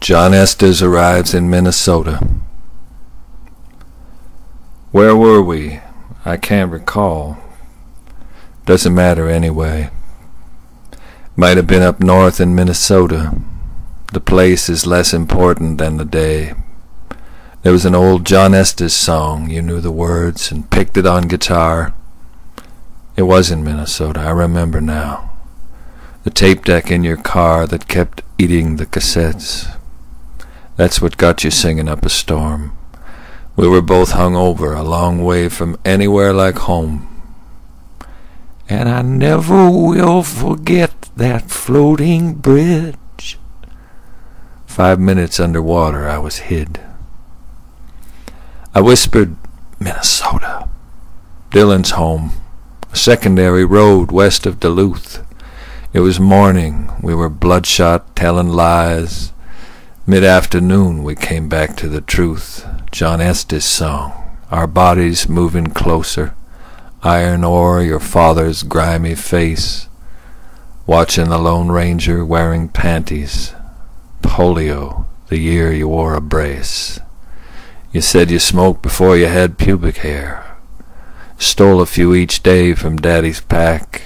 John Estes Arrives in Minnesota. Where were we? I can't recall. Doesn't matter anyway. Might have been up north in Minnesota. The place is less important than the day. There was an old John Estes song. You knew the words and picked it on guitar. It was in Minnesota, I remember now. The tape deck in your car that kept eating the cassettes. That's what got you singing up a storm. We were both hung over, a long way from anywhere like home. And I never will forget that floating bridge. 5 minutes underwater, I was hid. I whispered, Minnesota. Dylan's home. A secondary road west of Duluth. It was morning. We were bloodshot, telling lies. Mid-afternoon, we came back to the truth. John Estes' song. Our bodies moving closer. Iron ore, your father's grimy face. Watching the Lone Ranger wearing panties. Polio, the year you wore a brace. You said you smoked before you had pubic hair. Stole a few each day from Daddy's pack.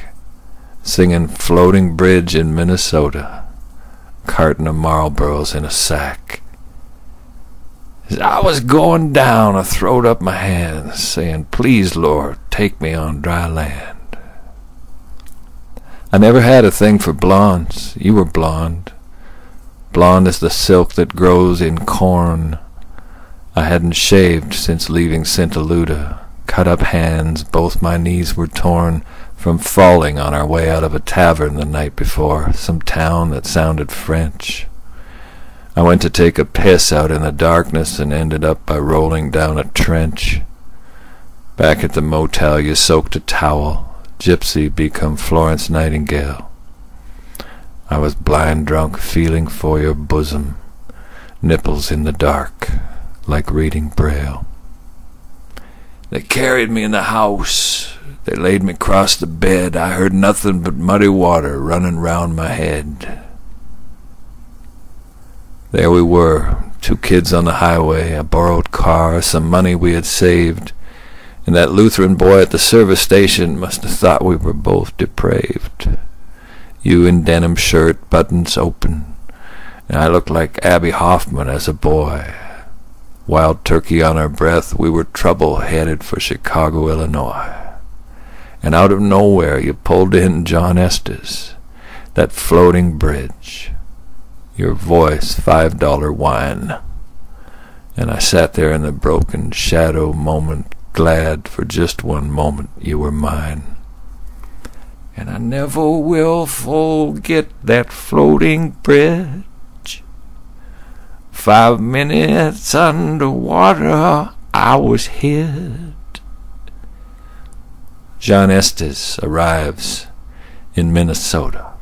Singing Floating Bridge in Minnesota. Carton of Marlboros in a sack. As I was going down, I throwed up my hands, saying, Please, Lord, take me on dry land. I never had a thing for blondes. You were blonde. Blonde as the silk that grows in corn. I hadn't shaved since leaving Saint-Luda. Cut up hands, both my knees were torn from falling on our way out of a tavern the night before, some town that sounded French. I went to take a piss out in the darkness and ended up by rolling down a trench. Back at the motel you soaked a towel, gypsy become Florence Nightingale. I was blind drunk feeling for your bosom, nipples in the dark, like reading Braille. They carried me in the house. They laid me across the bed. I heard nothing but muddy water running round my head. There we were, 2 kids on the highway, a borrowed car, some money we had saved, and that Lutheran boy at the service station must have thought we were both depraved. You in denim shirt, buttons open, and I looked like Abby Hoffman as a boy. Wild turkey on our breath, we were trouble headed for Chicago, Illinois. And out of nowhere you pulled in John Estes, that floating bridge. Your voice, $5 wine. And I sat there in the broken shadow moment, glad for just one moment you were mine. And I never will forget that floating bridge. 5 minutes underwater, I was hid. John Estes Arrives in Minnesota.